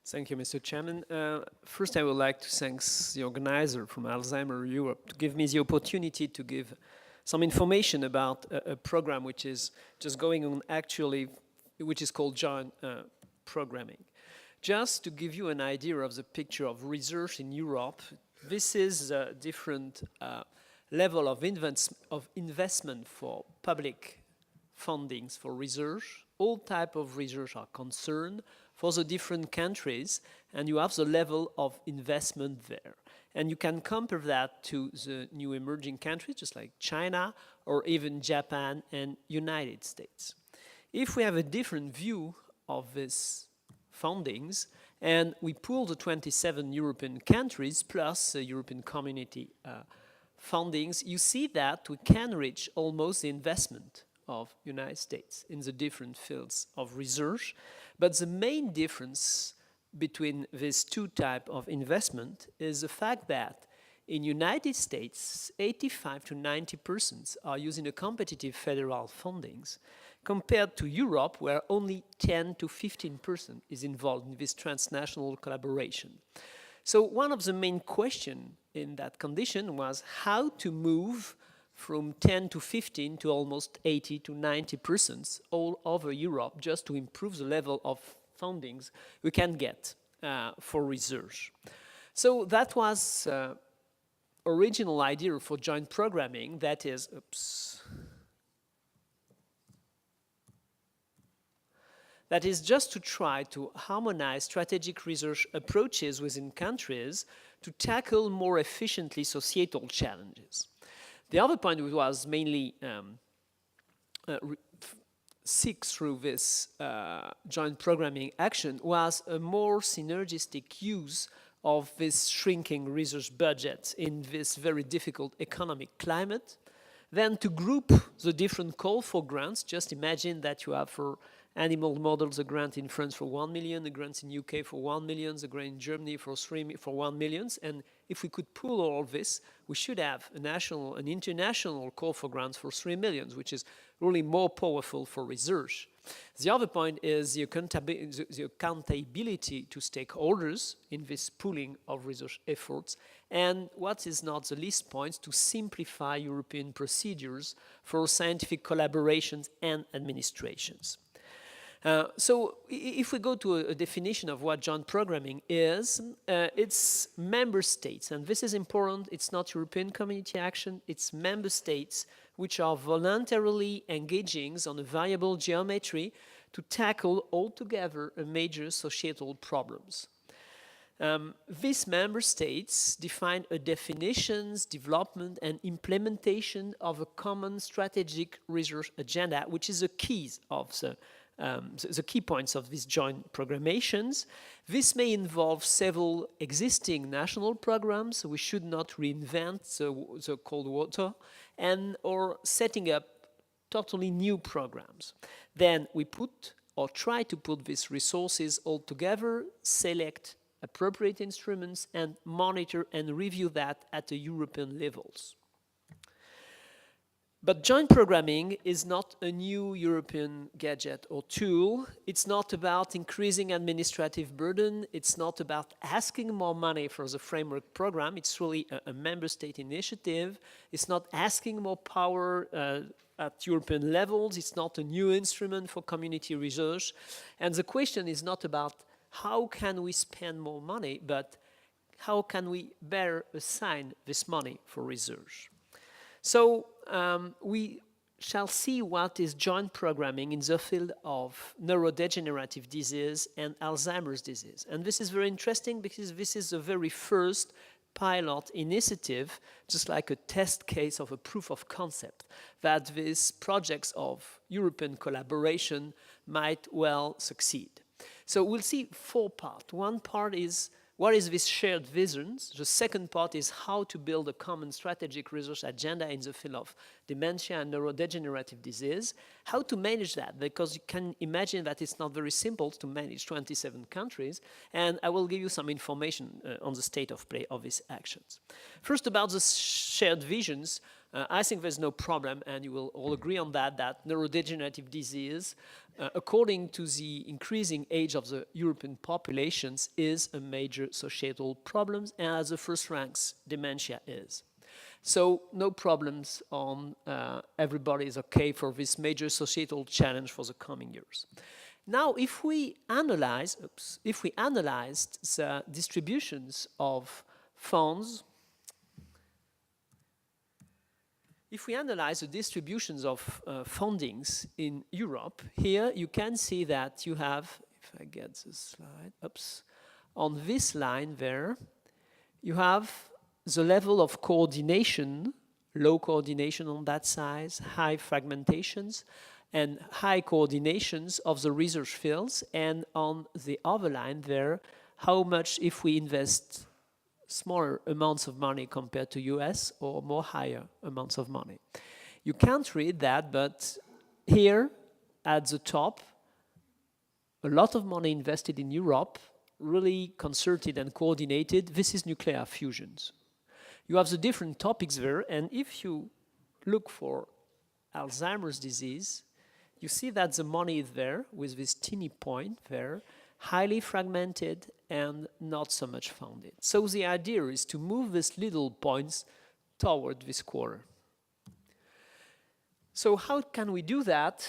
Thank you, Mr. Chairman. First, I would like to thank the organizer from Alzheimer Europe to give me the opportunity to give some information about a program which is just going on actually, which is called joint programming. Just to give you an idea of the picture of research in Europe, this is a different level of investment for public fundings for research. All type of research are concerned for the different countries, and you have the level of investment there. And you can compare that to the new emerging countries, just like China, or even Japan and United States. If we have a different view of these fundings, and we pool the 27 European countries plus the European Community fundings, you see that we can reach almost the investment of United States in the different fields of research. But the main difference between these two types of investment is the fact that in United States, 85 to 90% are using a competitive federal fundings, compared to Europe, where only 10 to 15% is involved in this transnational collaboration. So one of the main questions in that condition was how to move from 10 to 15 to almost 80 to 90% all over Europe, just to improve the level of fundings we can get for research. So that was original idea for joint programming, that is, that is just to try to harmonize strategic research approaches within countries to tackle more efficiently societal challenges. The other point was mainly seek through this joint programming action was a more synergistic use of this shrinking research budget in this very difficult economic climate. Then to group the different call for grants, just imagine that you have for animal models a grant in France for 1 million, a grant in UK for 1 million, a grant in Germany for 1 million, and if we could pool all this, we should have a national and international call for grants for 3 million, which is really more powerful for research. The other point is the accountability to stakeholders in this pooling of research efforts, and what is not the least point, to simplify European procedures for scientific collaborations and administrations. So if we go to a definition of what joint programming is, it's member states, and this is important, it's not European Community action, it's member states which are voluntarily engaging on a variable geometry to tackle altogether a major societal problems. These member states define a definitions, development, and implementation of a common strategic research agenda, which is the keys of the key points of these joint programations. This may involve several existing national programs, so we should not reinvent the cold water, and or setting up totally new programs. Then we put or try to put these resources all together, select appropriate instruments, and monitor and review that at the European levels. But joint programming is not a new European gadget or tool. It's not about increasing administrative burden. It's not about asking more money for the framework program. It's really a member state initiative. It's not asking more power at European levels. It's not a new instrument for community research. And the question is not about how can we spend more money, but how can we better assign this money for research. So we shall see what is joint programming in the field of neurodegenerative disease and Alzheimer's disease. And this is very interesting because this is the very first pilot initiative, just like a test case of a proof of concept, that these projects of European collaboration might well succeed. So we'll see 4 parts. One part is what is this shared vision? The second part is how to build a common strategic research agenda in the field of dementia and neurodegenerative disease. How to manage that, because you can imagine that it's not very simple to manage 27 countries. And I will give you some information on the state of play of these actions. First, about the shared visions. I think there's no problem, and you will all agree on that, that neurodegenerative disease, according to the increasing age of the European populations, is a major societal problem, and as the first ranks, dementia is. So no problems on everybody is okay for this major societal challenge for the coming years. Now, if we analyze the distributions of funds, if we analyze the distributions of fundings in Europe, here you can see that you have, if I get the slide, on this line there, you have the level of coordination, low coordination on that side, high fragmentations, and high coordinations of the research fields, and on the other line there, how much if we invest smaller amounts of money compared to US or more higher amounts of money. You can't read that, but here at the top, a lot of money invested in Europe, really concerted and coordinated. This is nuclear fusions. You have the different topics there, and if you look for Alzheimer's disease, you see that the money is there with this teeny point there, highly fragmented and not so much funded. So the idea is to move these little points toward this quarter. So how can we do that?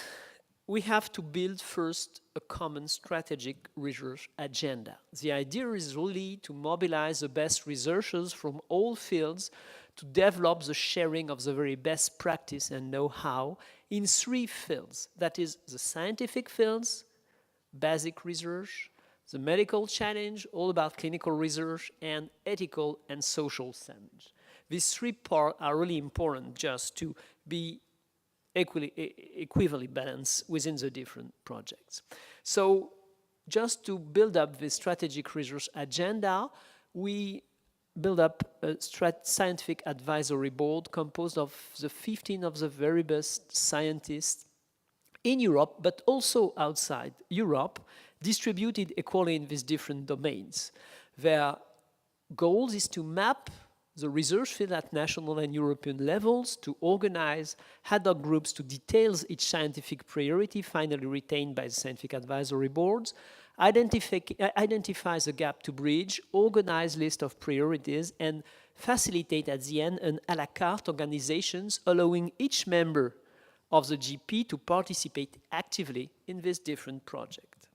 We have to build first a common strategic research agenda. The idea is really to mobilize the best researchers from all fields to develop the sharing of the very best practice and know-how in 3 fields. That is the scientific fields, basic research, the medical challenge, all about clinical research, and ethical and social challenge. These 3 parts are really important just to be equivalently balanced within the different projects. So just to build up this strategic research agenda, we build up a scientific advisory board composed of the 15 of the very best scientists in Europe, but also outside Europe, distributed equally in these different domains. Their goal is to map the research field at national and European levels, to organize ad hoc groups to detail each scientific priority, finally retained by the scientific advisory boards, identify the gap to bridge, organize list of priorities, and facilitate at the end an à la carte organizations allowing each member of the GP to participate actively in this different project.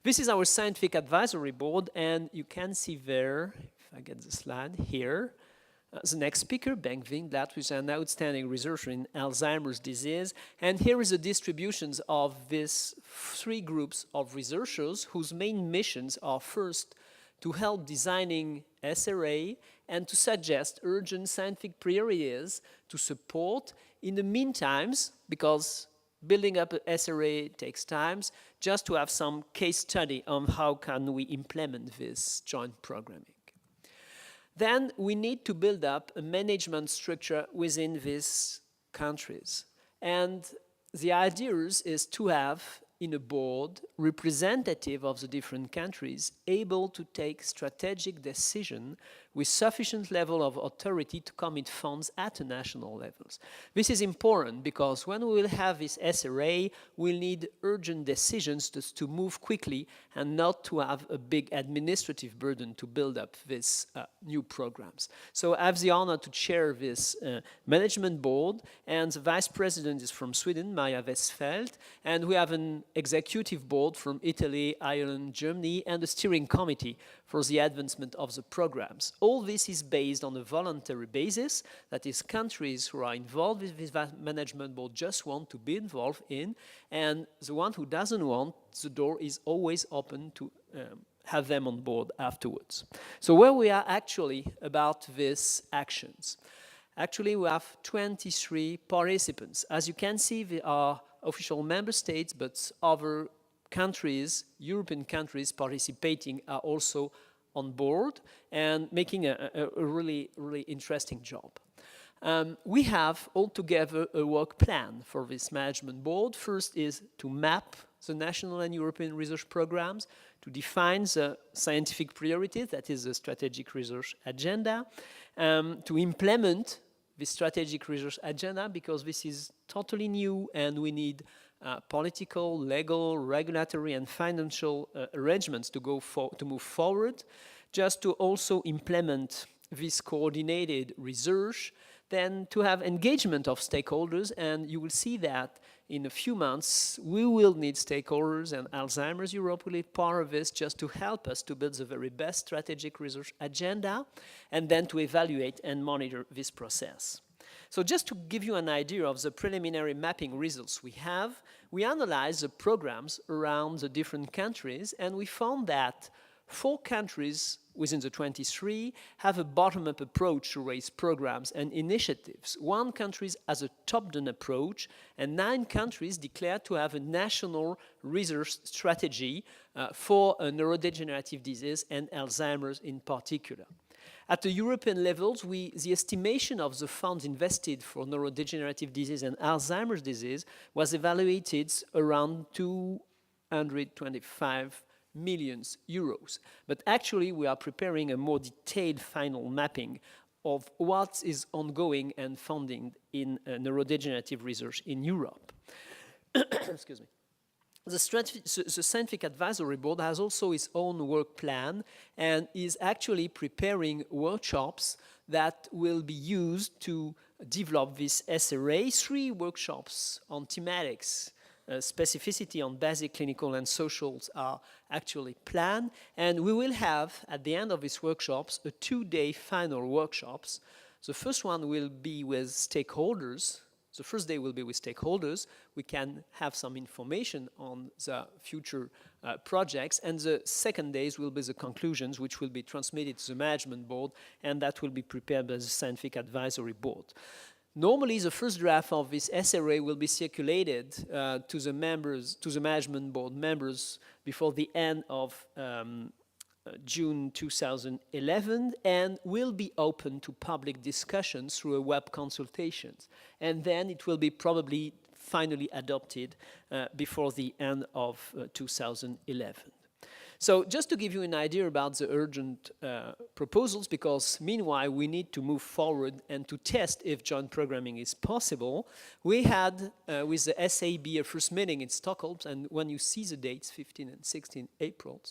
This is our scientific advisory board, and you can see there, I get the slide here. The next speaker, Bengt Wingblad, who is an outstanding researcher in Alzheimer's disease. And here is the distributions of these 3 groups of researchers whose main missions are first to help designing SRA and to suggest urgent scientific priorities to support in the meantimes, because building up an SRA takes time, just to have some case study on how can we implement this joint programming. Then we need to build up a management structure within these countries. And the idea is to have in a board representative of the different countries able to take strategic decision with sufficient level of authority to commit funds at the national levels. This is important because when we will have this SRA, we'll need urgent decisions to move quickly and not to have a big administrative burden to build up these new programs. So I have the honor to chair this management board, and the vice president is from Sweden, Maja Westfeld, and we have an executive board from Italy, Ireland, Germany, and a steering committee for the advancement of the programs. All this is based on a voluntary basis, that is, countries who are involved with this management board just want to be involved in, and the one who doesn't want, the door is always open to have them on board afterwards. So where we are actually about these actions. Actually, we have 23 participants. As you can see, they are official member states, but other countries, European countries participating are also on board and making a really, really interesting job. We have altogether a work plan for this management board. First is to map the national and European research programs, to define the scientific priorities, that is the strategic research agenda, to implement this strategic research agenda, because this is totally new and we need political, legal, regulatory and financial arrangements to move forward, just to also implement this coordinated research, then to have engagement of stakeholders. And you will see that in a few months we will need stakeholders, and Alzheimer Europe will be part of this, just to help us to build the very best strategic research agenda and then to evaluate and monitor this process. So just to give you an idea of the preliminary mapping results we have, we analyzed the programs around the different countries, and we found that 4 countries within the 23 have a bottom-up approach to raise programs and initiatives. 1 country has a top-down approach, and 9 countries declare to have a national research strategy for neurodegenerative disease and Alzheimer's in particular. At the European levels, the estimation of the funds invested for neurodegenerative disease and Alzheimer's disease was evaluated around 225 million euros. But actually, we are preparing a more detailed final mapping of what is ongoing and funding in neurodegenerative research in Europe. Excuse me. The Scientific Advisory Board has also its own work plan and is actually preparing workshops that will be used to develop this SRA. 3 workshops on thematics, specificity on basic clinical and socials are actually planned, and we will have at the end of these workshops a 2-day final workshops. The first one will be with stakeholders. The first day will be with stakeholders. We can have some information on the future projects, and the second days will be the conclusions, which will be transmitted to the management board, and that will be prepared by the Scientific Advisory Board. Normally, the first draft of this SRA will be circulated to the members, to the management board members, before the end of June 2011, and will be open to public discussions through a web consultations. And then it will be probably finally adopted before the end of 2011. So just to give you an idea about the urgent proposals, because meanwhile we need to move forward and to test if joint programming is possible, we had with the SAB a first meeting in Stockholm, and when you see the dates, 15 and 16 April,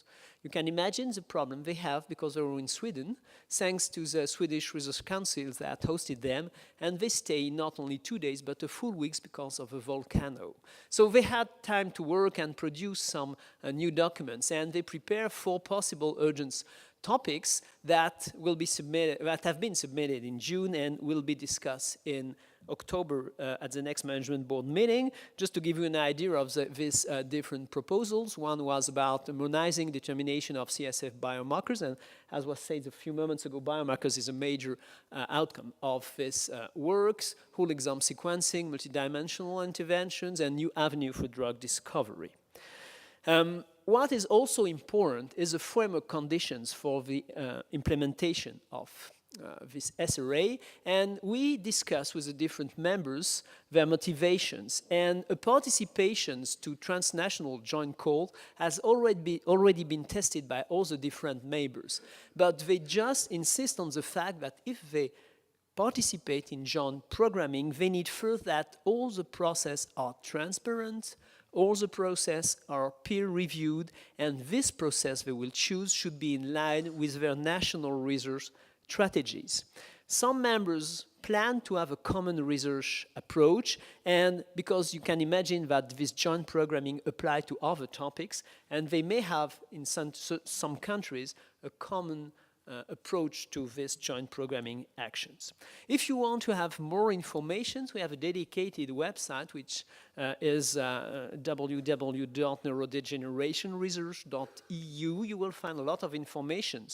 you can imagine the problem they have because they were in Sweden, thanks to the Swedish Research Council that hosted them, and they stay not only 2 days but a full week because of a volcano. So they had time to work and produce some new documents, and they prepare 4 possible urgent topics that will be submitted, that have been submitted in June and will be discussed in October at the next management board meeting. Just to give you an idea of these different proposals, one was about harmonizing determination of CSF biomarkers, and as was said a few moments ago, biomarkers is a major outcome of this works, whole exome sequencing, multidimensional interventions, and new avenue for drug discovery. What is also important is the framework conditions for the implementation of this SRA, and we discuss with the different members their motivations, and a participation to transnational joint call has already been tested by all the different members, but they just insist on the fact that if they participate in joint programming, they need first that all the process are transparent, all the process are peer-reviewed, and this process they will choose should be in line with their national research strategies. Some members plan to have a common research approach, and because you can imagine that this joint programming applies to other topics, and they may have in some countries a common approach to this joint programming actions. If you want to have more information, we have a dedicated website which is www.neurodegenerationresearch.eu. You will find a lot of information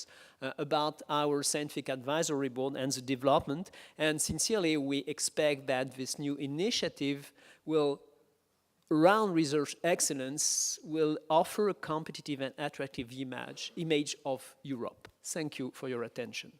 about our scientific advisory board and the development, and sincerely we expect that this new initiative will, around research excellence, will offer a competitive and attractive image of Europe. Thank you for your attention.